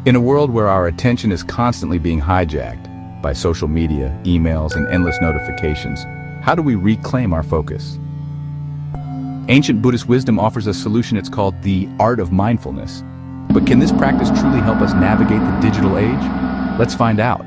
In a world where our attention is constantly being hijacked by social media, emails, and endless notifications, how do we reclaim our focus? Ancient Buddhist wisdom offers a solution. It's called the Art of Mindfulness. But can this practice truly help us navigate the digital age? Let's find out.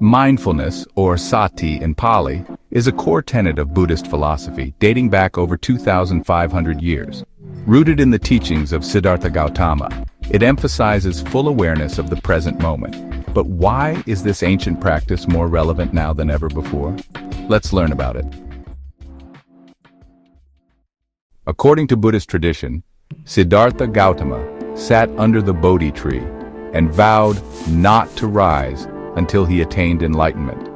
Mindfulness, or sati in Pali, is a core tenet of Buddhist philosophy dating back over 2,500 years. Rooted in the teachings of Siddhartha Gautama, it emphasizes full awareness of the present moment. But why is this ancient practice more relevant now than ever before? Let's learn about it. According to Buddhist tradition, Siddhartha Gautama sat under the Bodhi tree and vowed not to rise until he attained enlightenment.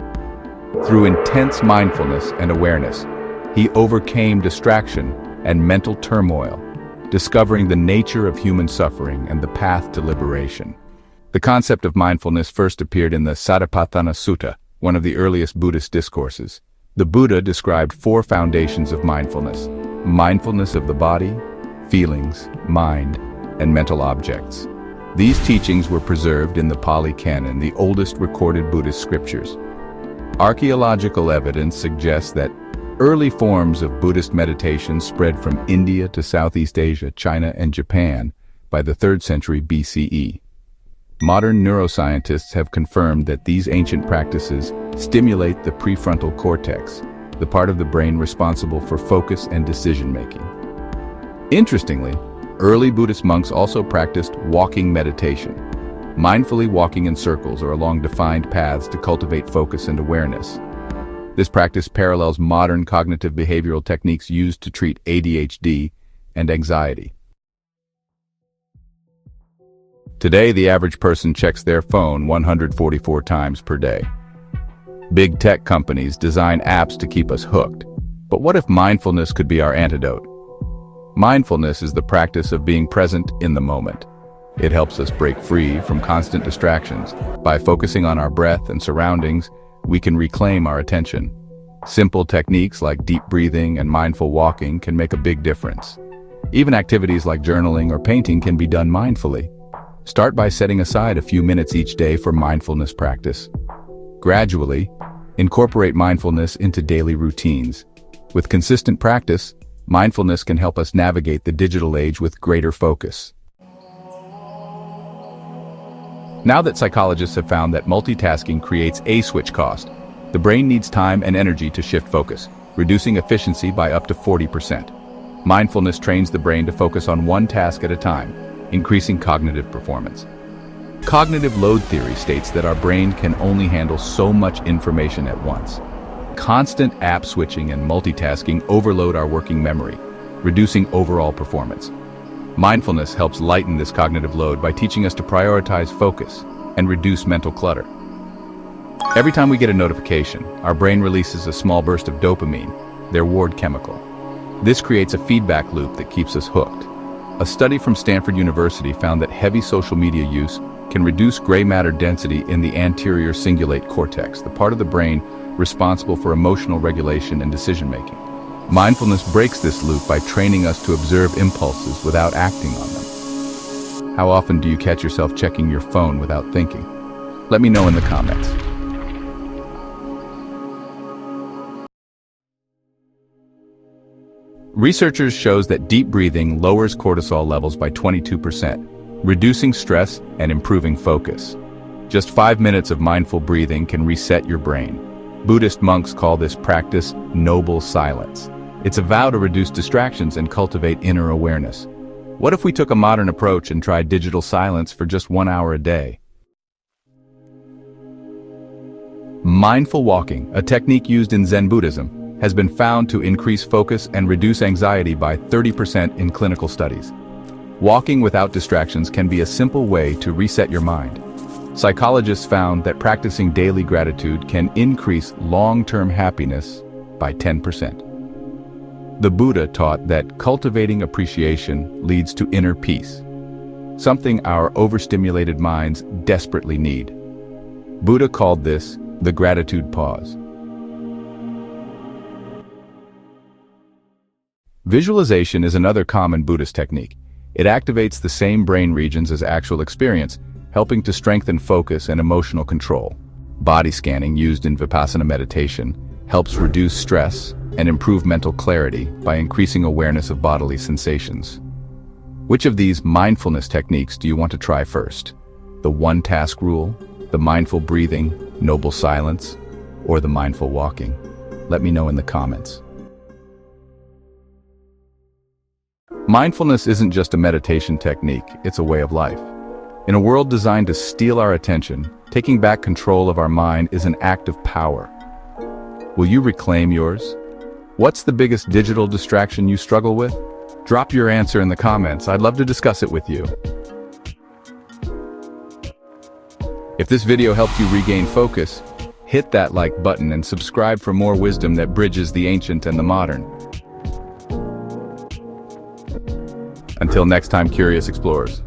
Through intense mindfulness and awareness, he overcame distraction and mental turmoil, discovering the nature of human suffering and the path to liberation. The concept of mindfulness first appeared in the Satipatthana Sutta, one of the earliest Buddhist discourses. The Buddha described 4 foundations of mindfulness: mindfulness of the body, feelings, mind, and mental objects. These teachings were preserved in the Pali Canon, the oldest recorded Buddhist scriptures. Archaeological evidence suggests that early forms of Buddhist meditation spread from India to Southeast Asia, China, and Japan by the 3rd century BCE. Modern neuroscientists have confirmed that these ancient practices stimulate the prefrontal cortex, the part of the brain responsible for focus and decision-making. Interestingly, early Buddhist monks also practiced walking meditation, mindfully walking in circles or along defined paths to cultivate focus and awareness. This practice parallels modern cognitive behavioral techniques used to treat ADHD and anxiety. Today, the average person checks their phone 144 times per day. Big tech companies design apps to keep us hooked. But what if mindfulness could be our antidote? Mindfulness is the practice of being present in the moment. It helps us break free from constant distractions. By focusing on our breath and surroundings, we can reclaim our attention. Simple techniques like deep breathing and mindful walking can make a big difference. Even activities like journaling or painting can be done mindfully. Start by setting aside a few minutes each day for mindfulness practice. Gradually, incorporate mindfulness into daily routines. With consistent practice, mindfulness can help us navigate the digital age with greater focus. Now that psychologists have found that multitasking creates switch cost, the brain needs time and energy to shift focus, reducing efficiency by up to 40%. Mindfulness trains the brain to focus on one task at a time, increasing cognitive performance. Cognitive load theory states that our brain can only handle so much information at once. Constant app switching and multitasking overload our working memory, reducing overall performance. Mindfulness helps lighten this cognitive load by teaching us to prioritize focus and reduce mental clutter. Every time we get a notification, our brain releases a small burst of dopamine, their reward chemical. This creates a feedback loop that keeps us hooked. A study from Stanford University found that heavy social media use can reduce gray matter density in the anterior cingulate cortex, the part of the brain responsible for emotional regulation and decision-making. Mindfulness breaks this loop by training us to observe impulses without acting on them. How often do you catch yourself checking your phone without thinking? Let me know in the comments. Researchers shows that deep breathing lowers cortisol levels by 22%, reducing stress and improving focus. Just 5 minutes of mindful breathing can reset your brain. Buddhist monks call this practice noble silence. It's a vow to reduce distractions and cultivate inner awareness. What if we took a modern approach and tried digital silence for just 1 hour a day? Mindful walking, a technique used in Zen Buddhism, has been found to increase focus and reduce anxiety by 30% in clinical studies. Walking without distractions can be a simple way to reset your mind. Psychologists found that practicing daily gratitude can increase long-term happiness by 10%. The Buddha taught that cultivating appreciation leads to inner peace, something our overstimulated minds desperately need. Buddha called this the gratitude pause. Visualization is another common Buddhist technique. It activates the same brain regions as actual experience, helping to strengthen focus and emotional control. Body scanning, used in Vipassana meditation, helps reduce stress and improve mental clarity by increasing awareness of bodily sensations. Which of these mindfulness techniques do you want to try first? The one-task rule, the mindful breathing, noble silence, or the mindful walking? Let me know in the comments. Mindfulness isn't just a meditation technique, it's a way of life. In a world designed to steal our attention, taking back control of our mind is an act of power. Will you reclaim yours? What's the biggest digital distraction you struggle with? Drop your answer in the comments. I'd love to discuss it with you. If this video helped you regain focus, hit that like button and subscribe for more wisdom that bridges the ancient and the modern. Until next time, curious explorers.